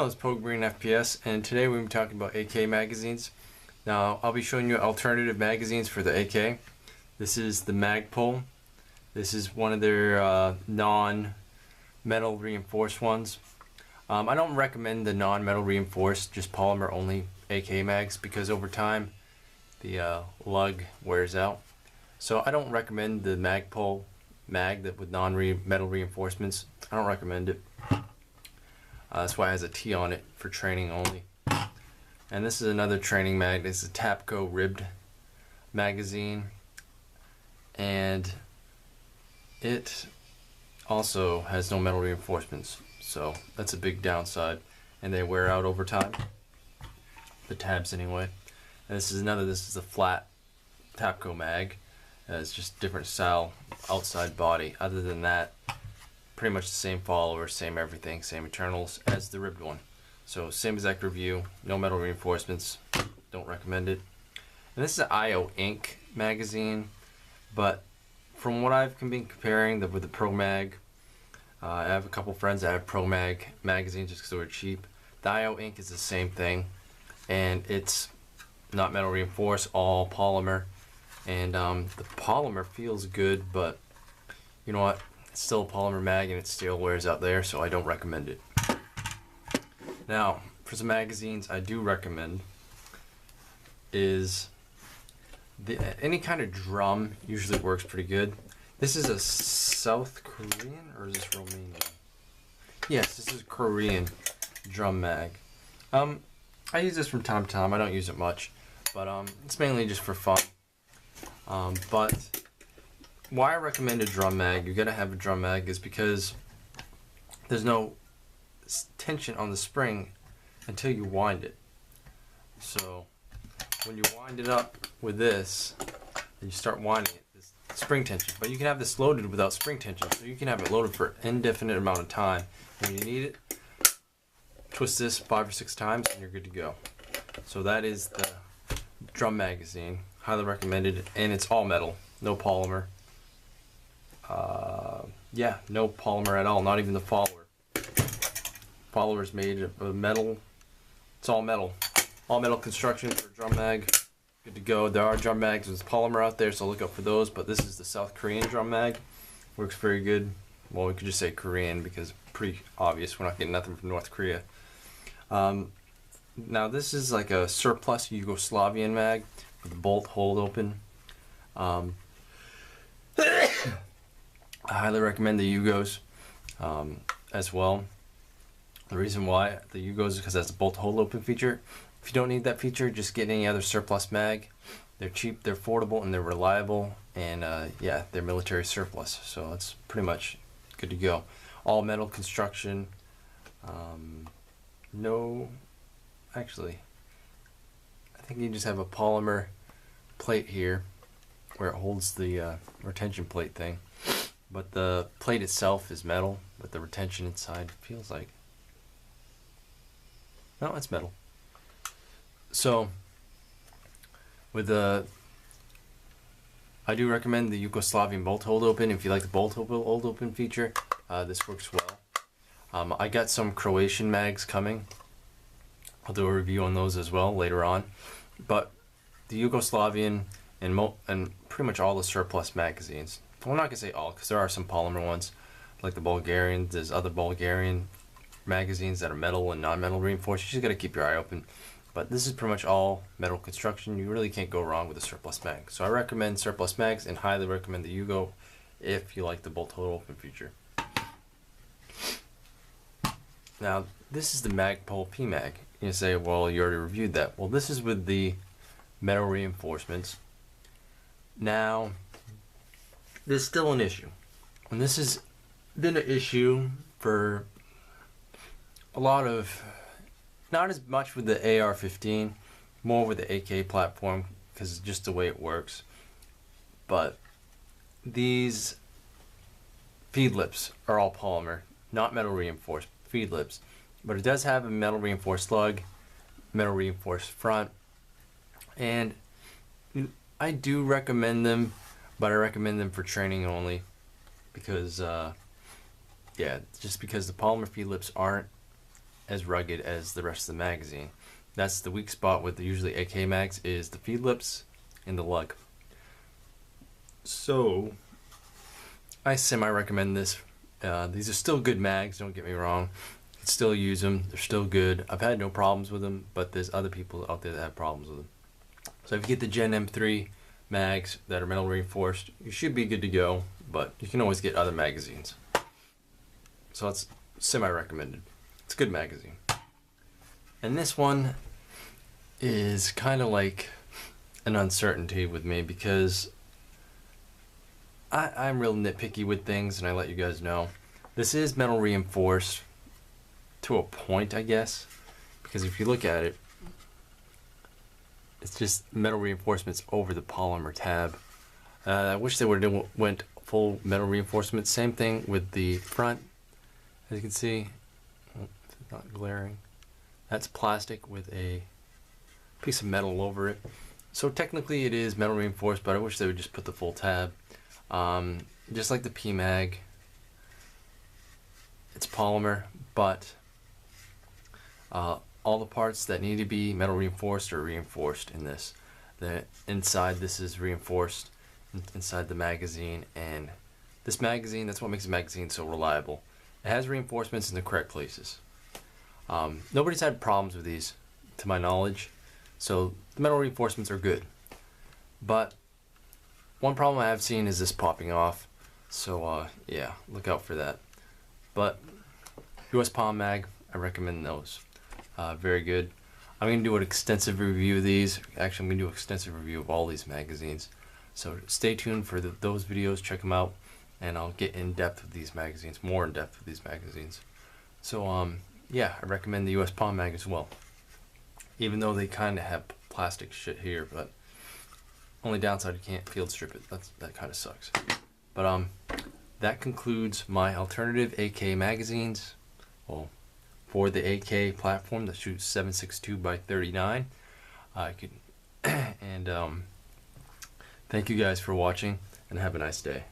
Hello, it's Poe Green FPS, and today we're going to be talking about AK magazines. Now, I'll be showing you alternative magazines for the AK. This is the Magpul. This is one of their non-metal reinforced ones. I don't recommend the non-metal reinforced, just polymer only AK mags, because over time the lug wears out. So I don't recommend the Magpul mag that with non-metal reinforcements. I don't recommend it. That's why it has a T on it for training only. And this is another training mag. This is a Tapco ribbed magazine, and it also has no metal reinforcements, so that's a big downside, and they wear out over time, the tabs anyway. And this is a flat Tapco mag. It's just different style outside body. Other than that, pretty much the same follower, same everything, same internals as the ribbed one. So same exact review, no metal reinforcements, don't recommend it. And this is an IO Inc. magazine, but from what I've been comparing with the Pro Mag, I have a couple friends that have Pro Mag magazines just because they were cheap. The IO Inc. is the same thing, and it's not metal reinforced, all polymer. And the polymer feels good, but you know what? It's still a polymer mag and it still wears out there, so I don't recommend it. Now, for some magazines I do recommend is any kind of drum usually works pretty good. This is a South Korean, or is this Romanian? Yes, this is a Korean drum mag. I use this from time to time. I don't use it much, but it's mainly just for fun. But why I recommend a drum mag, you gotta have a drum mag, is because there's no tension on the spring until you wind it. So when you wind it up with this and you start winding it, there's spring tension. But you can have this loaded without spring tension, so you can have it loaded for an indefinite amount of time. When you need it, twist this 5 or 6 times and you're good to go. So that is the drum magazine. Highly recommended, and it's all metal, no polymer. Yeah, no polymer at all, not even the follower. Follower's made of metal. It's all metal. All metal construction for a drum mag. Good to go. There are drum mags with polymer out there, so look up for those, but this is the South Korean drum mag. Works very good. Well, we could just say Korean because it's pretty obvious. We're not getting nothing from North Korea. Now this is like a surplus Yugoslavian mag with the bolt hold open. I highly recommend the Yugos as well. The reason why the Yugos is because that's a bolt hold open feature. If you don't need that feature, just get any other surplus mag. They're cheap, they're affordable, and they're reliable, and yeah, they're military surplus, so it's pretty much good to go. All metal construction. No, actually, I think you just have a polymer plate here where it holds the retention plate thing, but the plate itself is metal, but the retention inside feels like, no, it's metal. So with the, I do recommend the Yugoslavian bolt hold open. If you like the bolt hold open feature, this works well. I got some Croatian mags coming. I'll do a review on those as well later on, but the Yugoslavian and pretty much all the surplus magazines. I'm not gonna say all, because there are some polymer ones, like the Bulgarian. There's other Bulgarian magazines that are metal and non-metal reinforced. You just gotta keep your eye open. But this is pretty much all metal construction. You really can't go wrong with a surplus mag. So I recommend surplus mags and highly recommend the Yugo if you like the bolt hold open feature. Now this is the Magpul PMAC. You say, well, you already reviewed that. Well, this is with the metal reinforcements. Now, there's still an issue, and this has been an issue for a lot of, not as much with the AR-15, more with the AK platform, because it's just the way it works. But these feed lips are all polymer, not metal reinforced feed lips, but it does have a metal reinforced lug, metal reinforced front, and I do recommend them, but I recommend them for training only, because yeah, just because the polymer feed lips aren't as rugged as the rest of the magazine. That's the weak spot with usually AK mags, is the feed lips and the lug. So I semi-recommend this. These are still good mags, don't get me wrong. You can still use them, they're still good. I've had no problems with them, but there's other people out there that have problems with them. So if you get the Gen M3 mags that are metal reinforced, you should be good to go, but you can always get other magazines. So it's semi-recommended. It's a good magazine. And this one is kind of like an uncertainty with me, because I'm real nitpicky with things, and I let you guys know. This is metal reinforced to a point, I guess, because if you look at it, it's just metal reinforcements over the polymer tab. I wish they would have went full metal reinforcement. Same thing with the front. As you can see, it's not glaring. That's plastic with a piece of metal over it. So technically it is metal reinforced, but I wish they would just put the full tab. Just like the PMAG, it's polymer, but all the parts that need to be metal reinforced are reinforced in this. The inside, this is reinforced inside the magazine, and this magazine, that's what makes the magazine so reliable. It has reinforcements in the correct places. Nobody's had problems with these, to my knowledge, so the metal reinforcements are good. But one problem I have seen is this popping off, so yeah, look out for that. But US PMAC, I recommend those. Very good. I'm going to do an extensive review of these. Actually, I'm going to do an extensive review of all these magazines. So stay tuned for those videos, check them out, and I'll get in depth with these magazines, more in depth with these magazines. So yeah, I recommend the US PMAC as well. Even though they kind of have plastic shit here, but only downside, you can't field strip it. That kind of sucks. But that concludes my alternative AK magazines. Well, for the AK platform that shoots 7.62 by 39. And thank you guys for watching, and have a nice day.